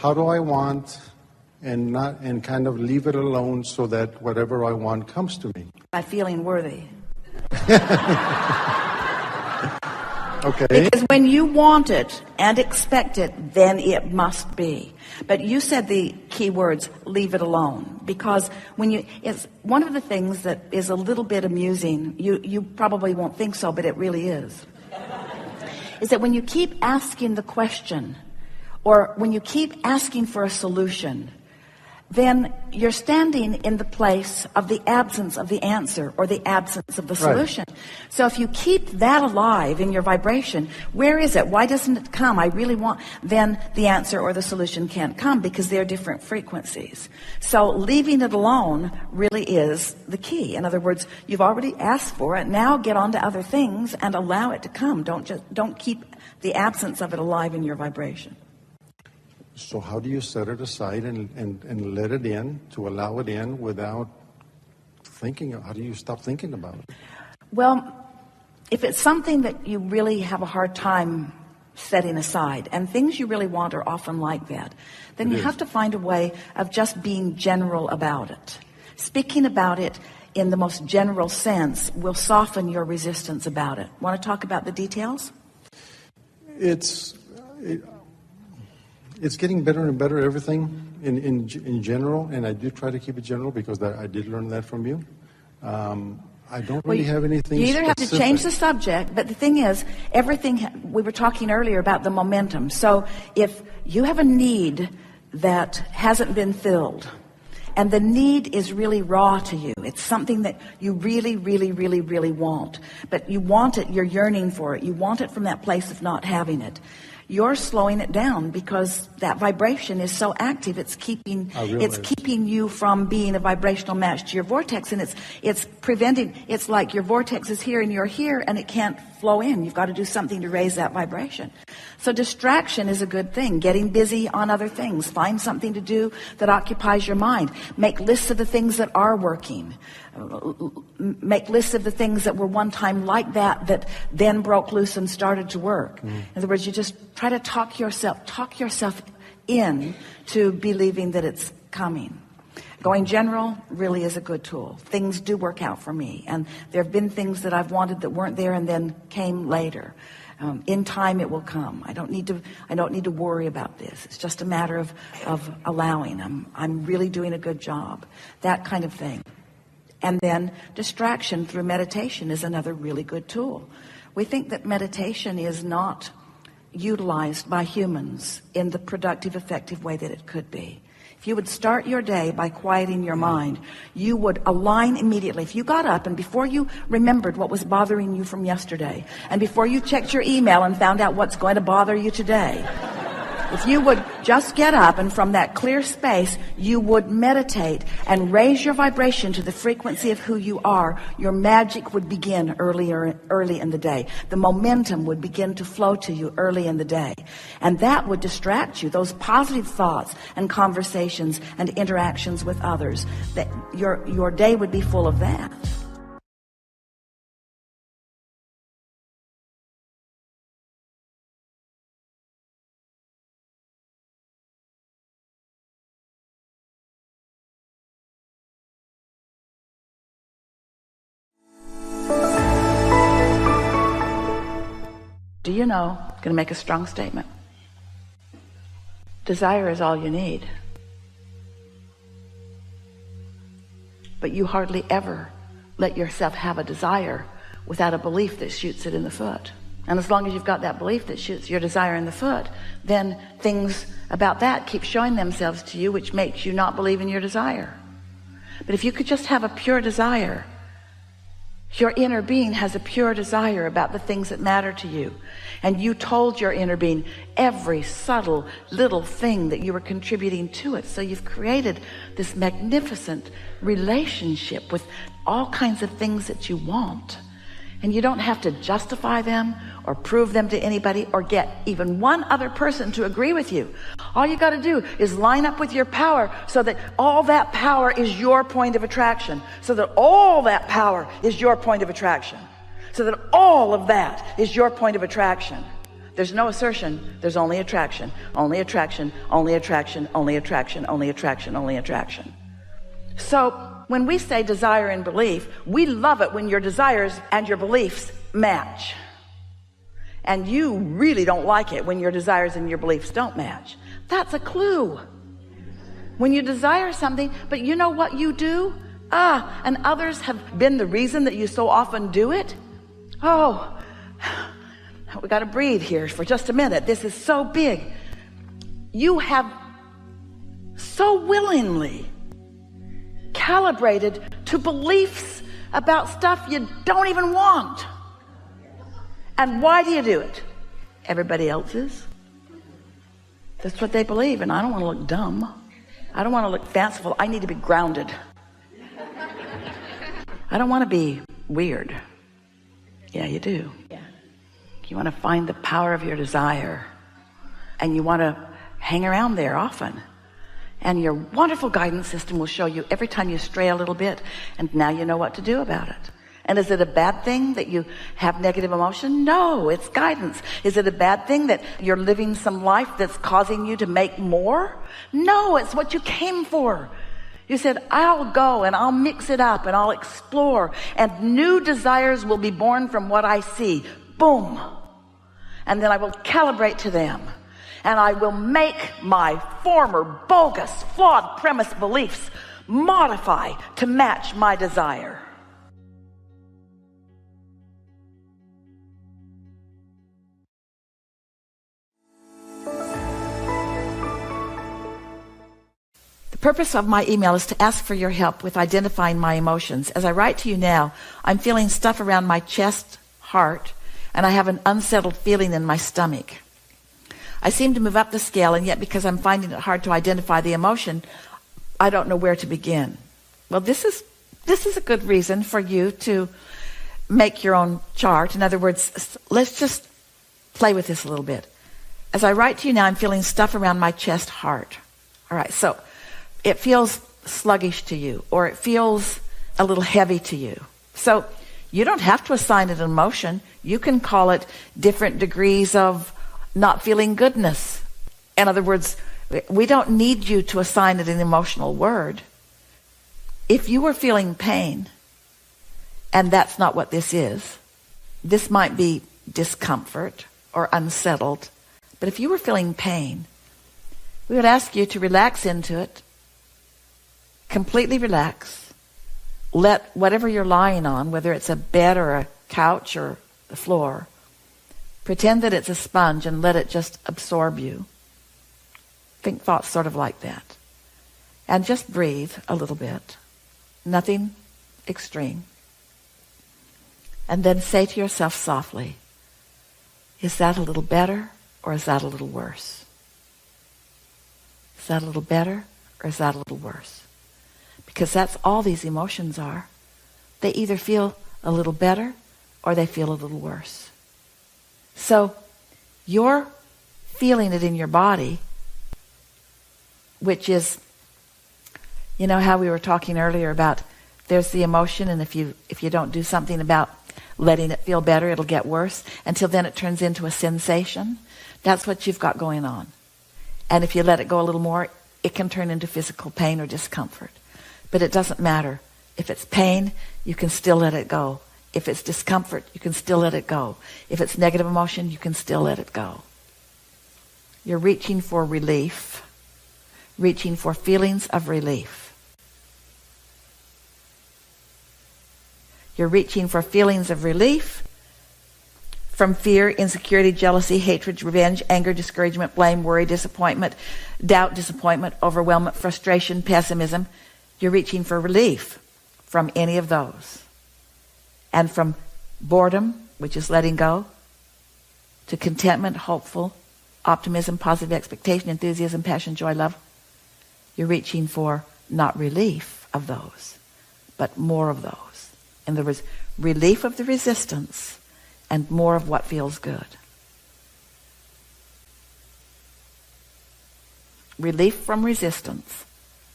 how do I want, and kind of leave it alone so that whatever I want comes to me. By feeling worthy. Okay. Because when you want it and expect it, then it must be. But you said the key words, leave it alone. Because it's one of the things that is a little bit amusing, you probably won't think so, but it really is that when you keep asking the question, or when you keep asking for a solution, then you're standing in the place of the absence of the answer or the absence of the solution. Right. So if you keep that alive in your vibration, where is it? Why doesn't it come? I really want, then the answer or the solution can't come because they're different frequencies. So leaving it alone really is the key. In other words, you've already asked for it. Now get on to other things and allow it to come. Don't keep the absence of it alive in your vibration. So how do you set it aside and let it in, to allow it in without thinking? How do you stop thinking about it? Well, if it's something that you really have a hard time setting aside, and things you really want are often like that, then you have to find a way of just being general about it. Speaking about it in the most general sense will soften your resistance about it. Want to talk about the details? It's getting better and better, everything in general, and I do try to keep it general because I did learn that from you. I don't really have anything You either specific. have to change the subject, but the thing is, we were talking earlier about the momentum. So if you have a need that hasn't been filled, and the need is really raw to you, it's something that you really, really, really, really want, but you want it, you're yearning for it, you want it from that place of not having it. You're slowing it down because that vibration is so active. It's keeping you from being a vibrational match to your vortex, and it's preventing. It's like your vortex is here and you're here, and it can't flow in. You've got to do something to raise that vibration. So distraction is a good thing. Getting busy on other things. Find something to do that occupies your mind. Make lists of the things that are working. Make lists of the things that were one time like that then broke loose and started to work. In other words, you just try to talk yourself in to believing that it's coming. Going general really is a good tool. Things do work out for me, and there have been things that I've wanted that weren't there and then came later. In time it will come. I don't need to worry about this. It's just a matter of allowing. I'm really doing a good job. That kind of thing. And then distraction through meditation is another really good tool. We think that meditation is not utilized by humans in the productive, effective way that it could be. If you would start your day by quieting your mind, you would align immediately. If you got up and before you remembered what was bothering you from yesterday, and before you checked your email and found out what's going to bother you today, if you would just get up and from that clear space, you would meditate and raise your vibration to the frequency of who you are, your magic would begin early in the day. The momentum would begin to flow to you early in the day. And that would distract you. Those positive thoughts and conversations and interactions with others, that your day would be full of that. Do you know, I'm going to make a strong statement. Desire is all you need. But you hardly ever let yourself have a desire without a belief that shoots it in the foot. And as long as you've got that belief that shoots your desire in the foot, then things about that keep showing themselves to you, which makes you not believe in your desire. But if you could just have a pure desire, your inner being has a pure desire about the things that matter to you. And you told your inner being every subtle little thing that you were contributing to it. So you've created this magnificent relationship with all kinds of things that you want. And you don't have to justify them or prove them to anybody or get even one other person to agree with you. All you got to do is line up with your power so that all that power is your point of attraction. So that all that power is your point of attraction. So that all of that is your point of attraction. There's no assertion. There's only attraction. Only attraction, only attraction, only attraction, only attraction, only attraction. So when we say desire and belief, we love it when your desires and your beliefs match. And you really don't like it when your desires and your beliefs don't match. That's a clue. When you desire something, but you know what you do? And others have been the reason that you so often do it. Oh, we got to breathe here for just a minute. This is so big. You have so willingly calibrated to beliefs about stuff you don't even want. And why do you do it? Everybody else is. That's what they believe, and I don't want to look dumb. I don't want to look fanciful. I need to be grounded. I don't want to be weird. Yeah, you do. Yeah. You want to find the power of your desire, and you want to hang around there often. And your wonderful guidance system will show you every time you stray a little bit, and now you know what to do about it. And is it a bad thing that you have negative emotion? No, it's guidance. Is it a bad thing that you're living some life that's causing you to make more? No, it's what you came for. You said, I'll go and I'll mix it up and I'll explore, and new desires will be born from what I see. Boom. And then I will calibrate to them, and I will make my former bogus, flawed premise beliefs modify to match my desire. The purpose of my email is to ask for your help with identifying my emotions. As I write to you now, I'm feeling stuff around my chest, heart, and I have an unsettled feeling in my stomach. I seem to move up the scale, and yet because I'm finding it hard to identify the emotion, I don't know where to begin. Well, this is a good reason for you to make your own chart. In other words, let's just play with this a little bit. As I write to you now, I'm feeling stuff around my chest, heart. All right, so it feels sluggish to you, or it feels a little heavy to you. So you don't have to assign it an emotion. You can call it different degrees of not feeling goodness. In other words, we don't need you to assign it an emotional word. If you were feeling pain, and that's not what this is, this might be discomfort or unsettled. But if you were feeling pain, we would ask you to relax into it. Completely relax. Let whatever you're lying on, whether it's a bed or a couch or the floor, pretend that it's a sponge and let it just absorb you. Think thoughts sort of like that. And just breathe a little bit. Nothing extreme. And then say to yourself softly, is that a little better or is that a little worse? Is that a little better or is that a little worse? Because that's all these emotions are. They either feel a little better or they feel a little worse. So you're feeling it in your body, which is, you know how we were talking earlier about there's the emotion, and if you don't do something about letting it feel better, it'll get worse. Until then it turns into a sensation. That's what you've got going on. And if you let it go a little more, it can turn into physical pain or discomfort. But it doesn't matter. If it's pain, you can still let it go. If it's discomfort, you can still let it go. If it's negative emotion, you can still let it go. You're reaching for relief, reaching for feelings of relief. You're reaching for feelings of relief from fear, insecurity, jealousy, hatred, revenge, anger, discouragement, blame, worry, disappointment, doubt, disappointment, overwhelmment, frustration, pessimism. You're reaching for relief from any of those. And from boredom, which is letting go, to contentment, hopeful, optimism, positive expectation, enthusiasm, passion, joy, love. You're reaching for not relief of those, but more of those. In other words, relief of the resistance and more of what feels good. Relief from resistance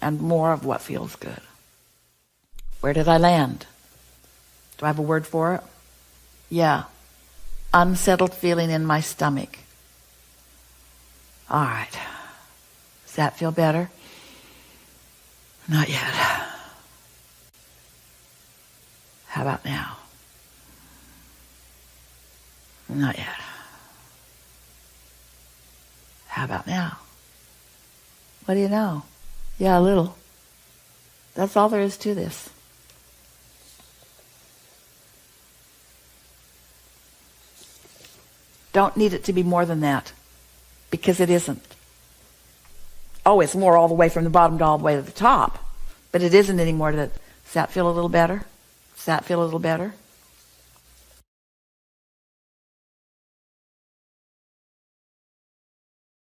and more of what feels good. Where did I land? Do I have a word for it? Yeah. Unsettled feeling in my stomach. All right. Does that feel better? Not yet. How about now? Not yet. How about now? What do you know? Yeah, a little. That's all there is to this. Don't need it to be more than that, because it isn't. Oh, it's more all the way from the bottom to all the way to the top, but it isn't anymore. Does that feel a little better? Does that feel a little better?